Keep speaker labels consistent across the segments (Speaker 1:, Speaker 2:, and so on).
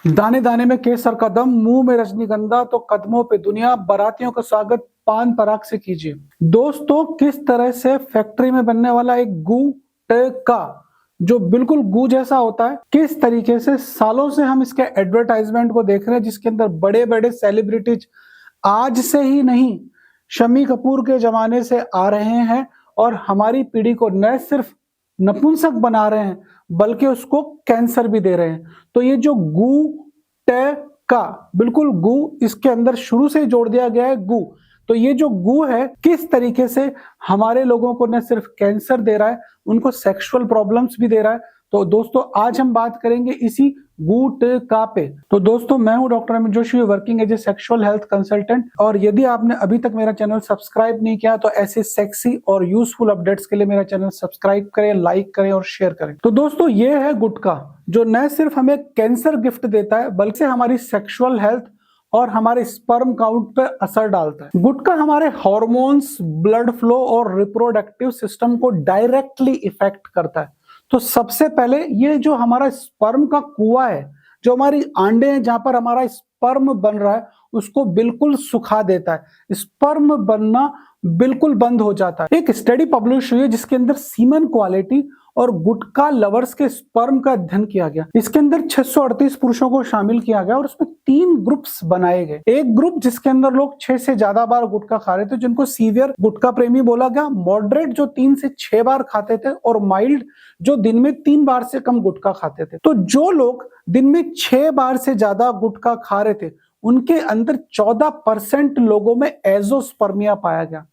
Speaker 1: दाने दाने में केसर का दम, मुंह में रजनीगंधा तो कदमों पे दुनिया। बारातियों का स्वागत पान पराग से कीजिए। दोस्तों, किस तरह से फैक्ट्री में बनने वाला एक गुटखा जो बिल्कुल गू जैसा होता है, किस तरीके से सालों से हम इसके एडवर्टाइजमेंट को देख रहे हैं, जिसके अंदर बड़े बड़े सेलिब्रिटीज आज से ही नहीं, शम्मी कपूर के जमाने से आ रहे हैं और हमारी पीढ़ी को न सिर्फ नपुंसक बना रहे हैं बल्कि उसको कैंसर भी दे रहे हैं। तो ये जो गुटखा, बिल्कुल गु, इसके अंदर शुरू से जोड़ दिया गया है गु। तो ये जो गु है किस तरीके से हमारे लोगों को न सिर्फ कैंसर दे रहा है, उनको सेक्सुअल प्रॉब्लम्स भी दे रहा है। तो दोस्तों, आज हम बात करेंगे इसी गुटखा पे। तो दोस्तों, मैं हूं doctor Amit Joshi, working as a sexual health consultant. और यदि आपने अभी तक मेरा चैनल सब्सक्राइब नहीं किया तो ऐसे सेक्सी और यूजफुल अपडेट्स के लिए मेरा चैनल सब्सक्राइब करें, लाइक करें और शेयर करें। तो दोस्तों, ये है गुटखा, जो न सिर्फ हमें कैंसर गिफ्ट देता है बल्कि हमारी सेक्सुअल हेल्थ और हमारे स्पर्म काउंट पर असर डालता है। गुटखा हमारे हार्मोन्स, ब्लड फ्लो और रिप्रोडक्टिव सिस्टम को डायरेक्टली इफेक्ट करता है। तो सबसे पहले ये जो हमारा स्पर्म का कुआं है, जो हमारी आंडे हैं, जहां पर हमारा स्पर्म बन रहा है, उसको बिल्कुल सुखा देता है। स्पर्म बनना बिल्कुल बंद हो जाता है। एक स्टडी पब्लिश हुई है जिसके अंदर सीमन क्वालिटी और गुटखा लवर्स के स्पर्म का अध्ययन किया गया। इसके अंदर 638 पुरुषों को शामिल किया गया और उसमें 3 ग्रुप्स बनाए गए। एक ग्रुप जिसके अंदर लोग 6 से ज्यादा बार गुटखा खा रहे थे, जिनको सीवियर गुटखा प्रेमी बोला गया, मॉडरेट जो 3 से 6 बार खाते थे, और माइल्ड जो दिन में 3 बार से कम गुटखा खाते थे। तो जो लोग दिन में 6 बार से ज्यादा गुटखा खा रहे थे, उनके अंदर 14% लोगों में एजोस्पर्मिया पाया गया।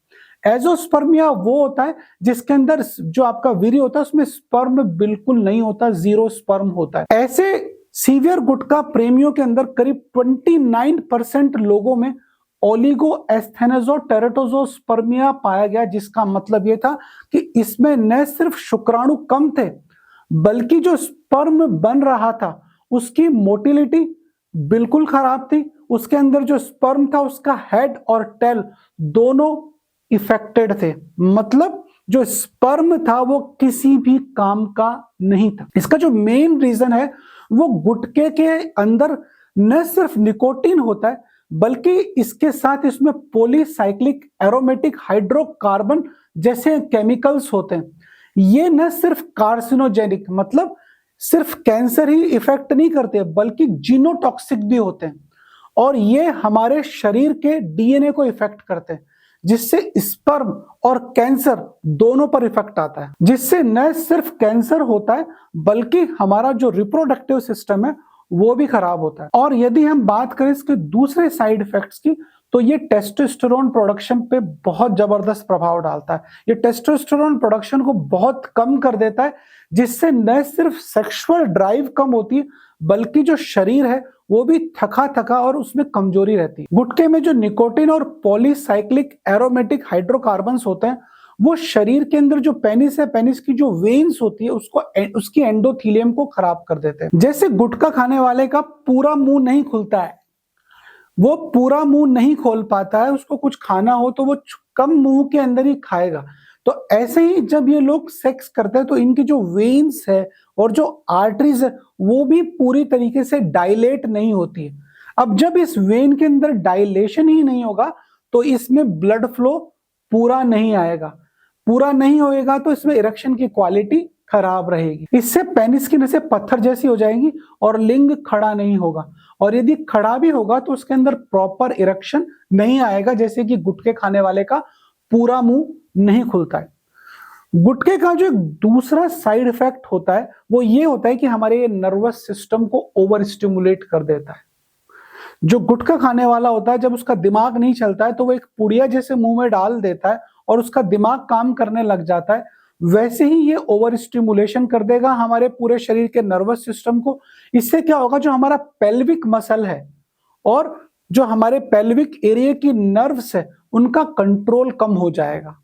Speaker 1: एजोस्पर्मिया वो होता है जिसके अंदर जो आपका वीर्य होता है उसमें स्पर्म बिल्कुल नहीं होता, 0 स्पर्म होता है। ऐसे सीवियर गुटखा प्रेमियों के अंदर करीब 29% लोगों में ओलिगो एस्थेनेजो टेरेटोजोस्पर्मिया पाया गया, जिसका मतलब यह था कि इसमें न सिर्फ शुक्राणु कम थे बल्कि जो स्पर्म बन रहा था उसकी मोटिलिटी बिल्कुल खराब थी। उसके अंदर जो स्पर्म था उसका हेड और टेल दोनों इफेक्टेड थे। मतलब जो स्पर्म था वो किसी भी काम का नहीं था। इसका जो मेन रीजन है वो गुटखे के अंदर न सिर्फ निकोटीन होता है बल्कि इसके साथ इसमें पॉलीसाइक्लिक एरोमेटिक हाइड्रोकार्बन जैसे केमिकल्स होते हैं। ये न सिर्फ कार्सिनोजेनिक, मतलब सिर्फ कैंसर ही इफेक्ट नहीं करते बल्कि जीनोटॉक्सिक भी होते हैं, और ये हमारे शरीर के डीएनए को इफेक्ट करते हैं, जिससे स्पर्म और कैंसर दोनों पर इफेक्ट आता है। जिससे न सिर्फ कैंसर होता है बल्कि हमारा जो रिप्रोडक्टिव सिस्टम है वो भी खराब होता है। और यदि हम बात करें इसके दूसरे साइड इफेक्ट्स की, तो ये टेस्टोस्टेरोन प्रोडक्शन पे बहुत जबरदस्त प्रभाव डालता है। ये टेस्टोस्टेरोन प्रोडक्शन को बहुत कम कर देता है, जिससे न सिर्फ सेक्सुअल ड्राइव कम होती है बल्कि जो शरीर है वो भी थका थका और उसमें कमजोरी रहती है। गुटखे में जो निकोटीन और पॉलीसाइक्लिक एरोमेटिक हाइड्रोकार्बन्स होते हैं वो शरीर के अंदर जो पेनिस है, पेनिस की जो वेन्स होती है उसको, उसकी एंडोथीलियम को खराब कर देते हैं। जैसे गुटखा खाने वाले का पूरा मुंह नहीं खुलता है, वो पूरा मुंह नहीं खोल पाता है, उसको कुछ खाना हो तो वो कम मुंह के अंदर ही खाएगा। तो ऐसे ही जब ये लोग सेक्स करते हैं तो इनकी जो वेन्स है और जो आर्टरीज है वो भी पूरी तरीके से डायलेट नहीं होती है। अब जब इस वेन के अंदर डायलेशन ही नहीं होगा तो इसमें ब्लड फ्लो पूरा नहीं आएगा, पूरा नहीं होएगा तो इसमें इरेक्शन की क्वालिटी खराब रहेगी। इससे पेनिस की नसें पत्थर जैसी हो जाएंगी और लिंग खड़ा नहीं होगा, और यदि खड़ा भी होगा तो उसके अंदर प्रॉपर इरेक्शन नहीं आएगा, जैसे कि गुटखे खाने वाले का पूरा मुंह नहीं खुलता है। गुटखे का जो एक दूसरा साइड इफेक्ट होता है वो ये होता है कि हमारे नर्वस सिस्टम को ओवर स्टिमुलेट कर देता है। जो गुटखा खाने वाला होता है, जब उसका दिमाग नहीं चलता है तो वो एक पुड़िया जैसे मुंह में डाल देता है और उसका दिमाग काम करने लग जाता है। वैसे ही ये ओवर स्टिमुलेशन कर देगा हमारे पूरे शरीर के नर्वस सिस्टम को। इससे क्या होगा, जो हमारा पेल्विक मसल है और जो हमारे पेल्विक एरिया की नर्व्स है उनका कंट्रोल कम हो जाएगा।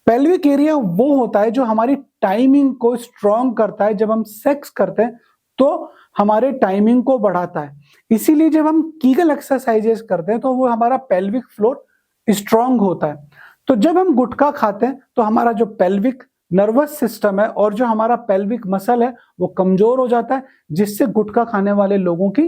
Speaker 1: पेल्विक एरिया वो होता है जो हमारी टाइमिंग को स्ट्रॉन्ग करता है। जब हम सेक्स करते हैं तो हमारे टाइमिंग को बढ़ाता है। इसीलिए जब हम कीगल एक्सरसाइजेस करते हैं तो वो हमारा पेल्विक फ्लोर स्ट्रॉन्ग होता है। तो जब हम गुटखा खाते हैं तो हमारा जो पेल्विक नर्वस सिस्टम है और जो हमारा पेल्विक मसल है वो कमजोर हो जाता है, जिससे गुटखा खाने वाले लोगों की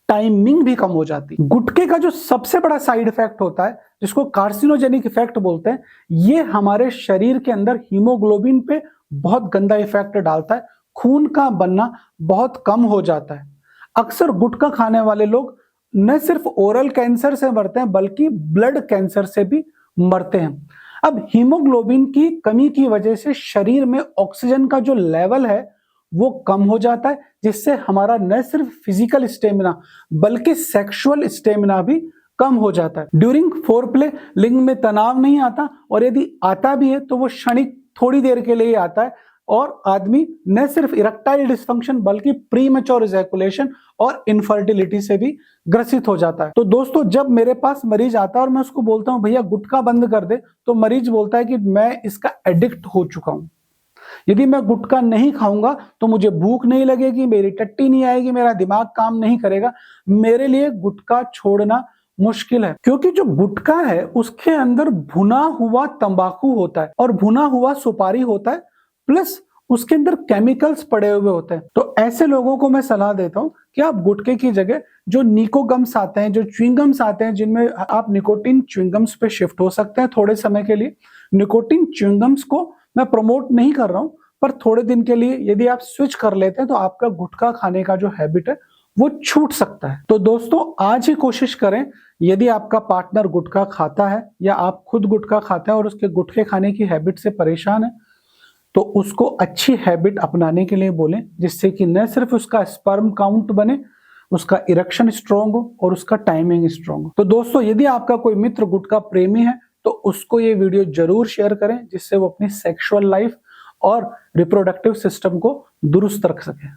Speaker 1: टाइमिंग भी कम हो जाती है। गुटखे का जो सबसे बड़ा साइड इफेक्ट होता है, जिसको कार्सिनोजेनिक इफेक्ट बोलते हैं, ये हमारे शरीर के अंदर हीमोग्लोबिन पे बहुत गंदा इफेक्ट डालता है। खून का बनना बहुत कम हो जाता है। अक्सर गुटखा खाने वाले लोग न सिर्फ ओरल कैंसर से मरते हैं बल्कि ब्लड कैंसर से भी मरते हैं। अब हीमोग्लोबिन की कमी की वजह से शरीर में ऑक्सीजन का जो लेवल है वो कम हो जाता है, जिससे हमारा न सिर्फ फिजिकल स्टेमिना बल्कि सेक्सुअल स्टेमिना भी कम हो जाता है। ड्यूरिंग फोरप्ले लिंग में तनाव नहीं आता, और यदि आता भी है तो वो क्षणिक थोड़ी देर के लिए आता है, और आदमी न सिर्फ इरेक्टाइल डिस्फंक्शन बल्कि प्रीमेच्योर इजैकुलेशन और इनफर्टिलिटी से भी ग्रसित हो जाता है। तो दोस्तों, जब मेरे पास मरीज आता है और मैं उसको बोलता हूं भैया गुटखा बंद कर दे, तो मरीज बोलता है कि मैं इसका एडिक्ट हो चुका हूं। यदि मैं गुटखा नहीं खाऊंगा तो मुझे भूख नहीं लगेगी, मेरी टट्टी नहीं आएगी, मेरा दिमाग काम नहीं करेगा। मेरे लिए गुटखा छोड़ना मुश्किल है, क्योंकि जो गुटखा है उसके अंदर भुना हुआ तंबाकू होता है और भुना हुआ सुपारी होता है, प्लस उसके अंदर केमिकल्स पड़े हुए होते हैं। तो ऐसे लोगों को मैं सलाह देता हूं कि आप गुटखे की जगह जो निकोगम्स आते हैं, जो च्युइंगम्स आते हैं, जिनमें आप निकोटिन च्युइंगम्स पे शिफ्ट हो सकते हैं थोड़े समय के लिए। निकोटिन च्युइंगम्स को मैं प्रमोट नहीं कर रहा हूं, पर थोड़े दिन के लिए यदि आप स्विच कर लेते हैं तो आपका गुटखा खाने का जो हैबिट है वो छूट सकता है। तो दोस्तों, आज ही कोशिश करें, यदि आपका पार्टनर गुटखा खाता है या आप खुद गुटखा खाते हैं और उसके गुटखे खाने की हैबिट से परेशान है, तो उसको अच्छी हैबिट अपनाने के लिए बोलें, जिससे कि न सिर्फ उसका स्पर्म काउंट बने, उसका इरेक्शन स्ट्रांग हो और उसका टाइमिंग स्ट्रांग हो। तो दोस्तों, यदि आपका कोई मित्र गुटखा प्रेमी है तो उसको ये वीडियो जरूर शेयर करें, जिससे वो अपनी सेक्सुअल लाइफ और रिप्रोडक्टिव सिस्टम को दुरुस्त रख सके।